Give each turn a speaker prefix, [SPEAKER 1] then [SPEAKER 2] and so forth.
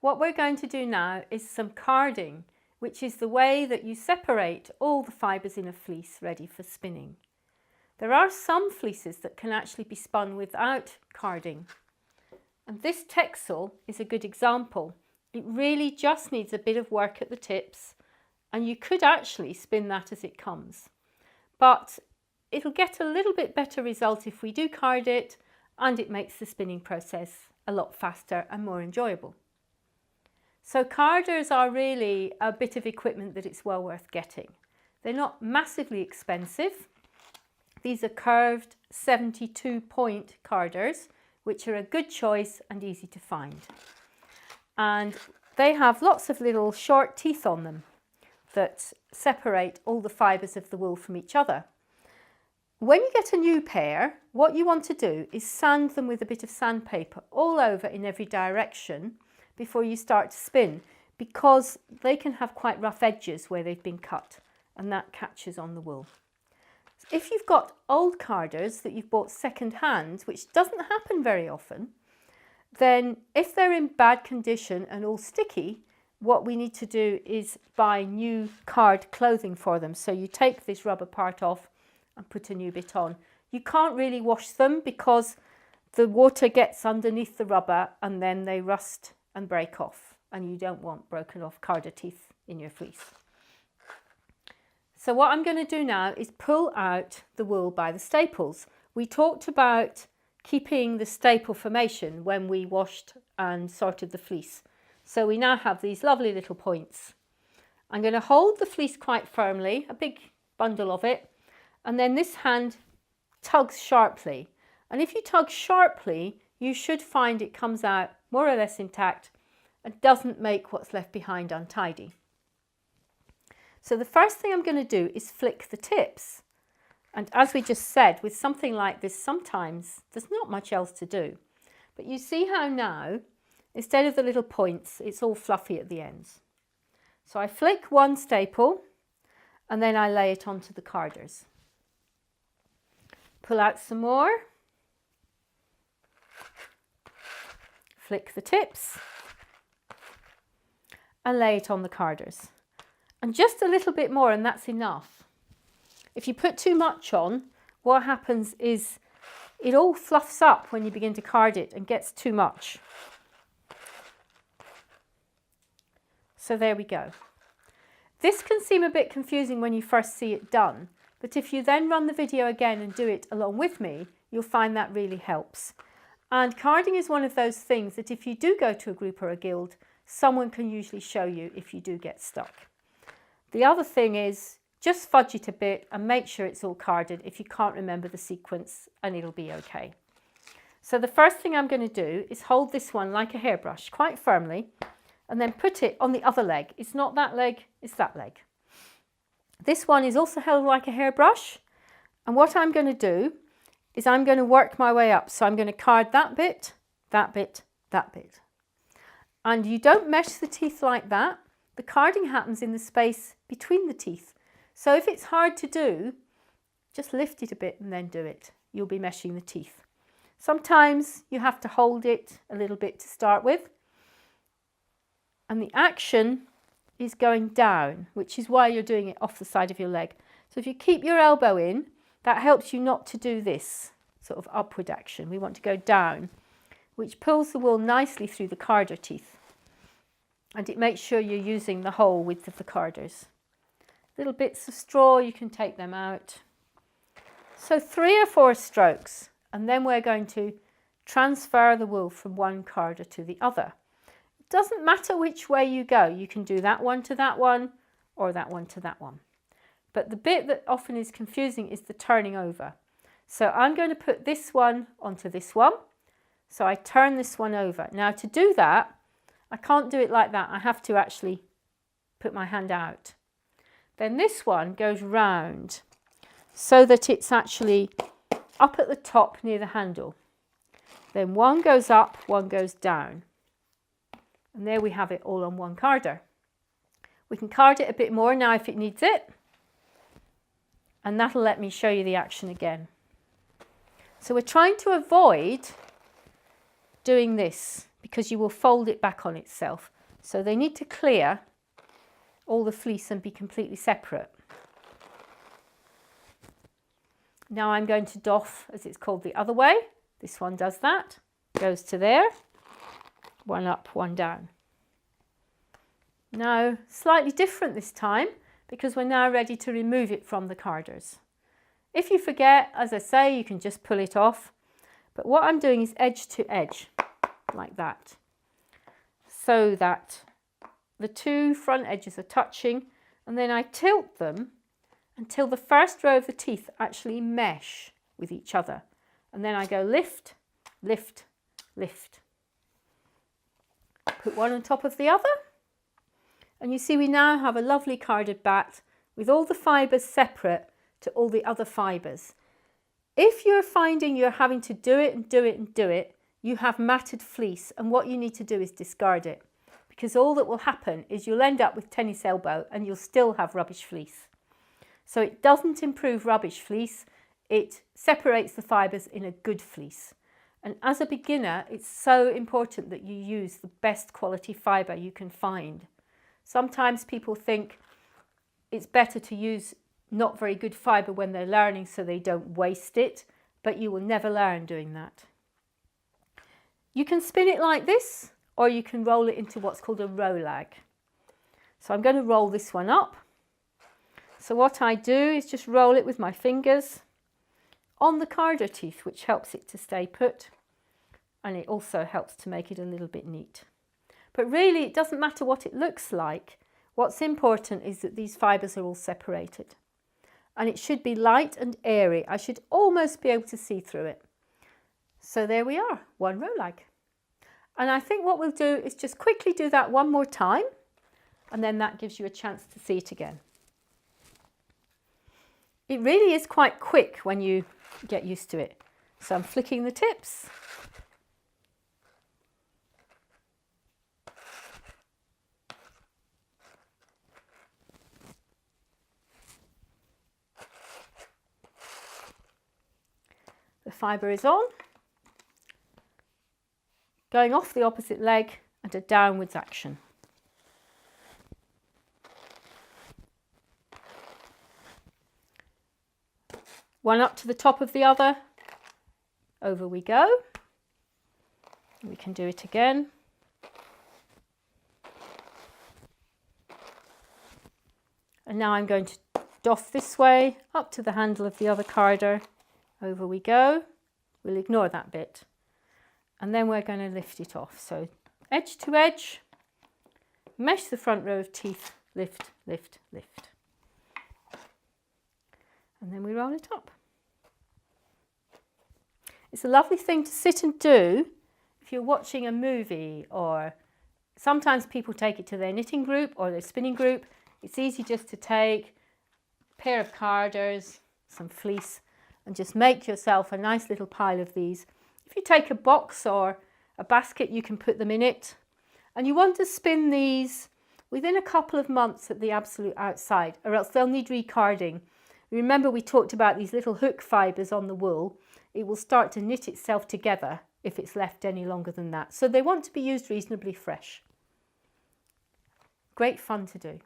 [SPEAKER 1] what we're going to do now is some carding, which is the way that you separate all the fibres in a fleece ready for spinning. There are some fleeces that can actually be spun without carding, and this texel is a good example. It really just needs a bit of work at the tips, and you could actually spin that as it comes, but it'll get a little bit better result if we do card it, and it makes the spinning process a lot faster and more enjoyable. So carders are really a bit of equipment that it's well worth getting. They're not massively expensive. These are curved 72-point carders, which are a good choice and easy to find. And they have lots of little short teeth on them that separate all the fibres of the wool from each other. When you get a new pair, what you want to do is sand them with a bit of sandpaper all over in every direction before you start to spin, because they can have quite rough edges where they've been cut, and that catches on the wool. If you've got old carders that you've bought second hand, which doesn't happen very often, then if they're in bad condition and all sticky, what we need to do is buy new card clothing for them. So you take this rubber part off and put a new bit on. You can't really wash them because the water gets underneath the rubber and then they rust and break off, and you don't want broken off carder teeth in your fleece. So what I'm going to do now is pull out the wool by the staples. We talked about keeping the staple formation when we washed and sorted the fleece. So we now have these lovely little points. I'm going to hold the fleece quite firmly, a big bundle of it, and then this hand tugs sharply. And if you tug sharply, you should find it comes out more or less intact and doesn't make what's left behind untidy. So the first thing I'm going to do is flick the tips. And as we just said, with something like this, sometimes there's not much else to do. But you see how now, instead of the little points, it's all fluffy at the ends. So I flick one staple and then I lay it onto the carders. Pull out some more. Flick the tips and lay it on the carders. And just a little bit more and that's enough. If you put too much on, what happens is it all fluffs up when you begin to card it and gets too much. So there we go. This can seem a bit confusing when you first see it done, but if you then run the video again and do it along with me, you'll find that really helps. And carding is one of those things that if you do go to a group or a guild, someone can usually show you if you do get stuck. The other thing is just fudge it a bit and make sure it's all carded if you can't remember the sequence, and it'll be okay. So the first thing I'm going to do is hold this one like a hairbrush quite firmly and then put it on the other leg. It's not that leg, it's that leg. This one is also held like a hairbrush, and what I'm going to do is I'm going to work my way up. So I'm going to card that bit, that bit, that bit. And you don't mesh the teeth like that. The carding happens in the space between the teeth. So if it's hard to do, just lift it a bit and then do it. You'll be meshing the teeth. Sometimes you have to hold it a little bit to start with. And the action is going down, which is why you're doing it off the side of your leg. So if you keep your elbow in, that helps you not to do this sort of upward action. We want to go down, which pulls the wool nicely through the carder teeth. And it makes sure you're using the whole width of the carders. Little bits of straw, you can take them out. So 3 or 4 strokes, and then we're going to transfer the wool from one carder to the other. It doesn't matter which way you go. You can do that one to that one or that one to that one. But the bit that often is confusing is the turning over. So I'm going to put this one onto this one. So I turn this one over. Now to do that, I can't do it like that. I have to actually put my hand out. Then this one goes round so that it's actually up at the top near the handle. Then one goes up, one goes down. And there we have it all on one carder. We can card it a bit more now if it needs it. And that'll let me show you the action again. So we're trying to avoid doing this because you will fold it back on itself. So they need to clear all the fleece and be completely separate. Now I'm going to doff, as it's called, the other way. This one does that, goes to there, one up, one down. Now, slightly different this time, because we're now ready to remove it from the carders. If you forget, as I say, you can just pull it off. But what I'm doing is edge to edge, like that, so that the two front edges are touching, and then I tilt them until the first row of the teeth actually mesh with each other. And then I go lift, lift, lift. Put one on top of the other. And you see we now have a lovely carded bat with all the fibres separate to all the other fibres. If you're finding you're having to do it and do it and do it, you have matted fleece, and what you need to do is discard it, because all that will happen is you'll end up with tennis elbow and you'll still have rubbish fleece. So it doesn't improve rubbish fleece, it separates the fibres in a good fleece. And as a beginner, it's so important that you use the best quality fibre you can find. Sometimes people think it's better to use not very good fibre when they're learning so they don't waste it, but you will never learn doing that. You can spin it like this, or you can roll it into what's called a rolag. So I'm going to roll this one up. So what I do is just roll it with my fingers on the carder teeth, which helps it to stay put, and it also helps to make it a little bit neat. But really, it doesn't matter what it looks like. What's important is that these fibres are all separated. And it should be light and airy. I should almost be able to see through it. So there we are, one rolag. And I think what we'll do is just quickly do that one more time, and then that gives you a chance to see it again. It really is quite quick when you get used to it. So I'm flicking the tips. The fibre is on, going off the opposite leg and a downwards action. One up to the top of the other, over we go. We can do it again. And now I'm going to doff this way, up to the handle of the other carder. Over we go. We'll ignore that bit. And then we're going to lift it off. So edge to edge, mesh the front row of teeth, lift, lift, lift. And then we roll it up. It's a lovely thing to sit and do if you're watching a movie, or sometimes people take it to their knitting group or their spinning group. It's easy just to take a pair of carders, some fleece, and just make yourself a nice little pile of these. If you take a box or a basket, you can put them in it. And you want to spin these within a couple of months at the absolute outside, or else they'll need recarding. Remember, we talked about these little hook fibres on the wool. It will start to knit itself together if it's left any longer than that. So they want to be used reasonably fresh. Great fun to do.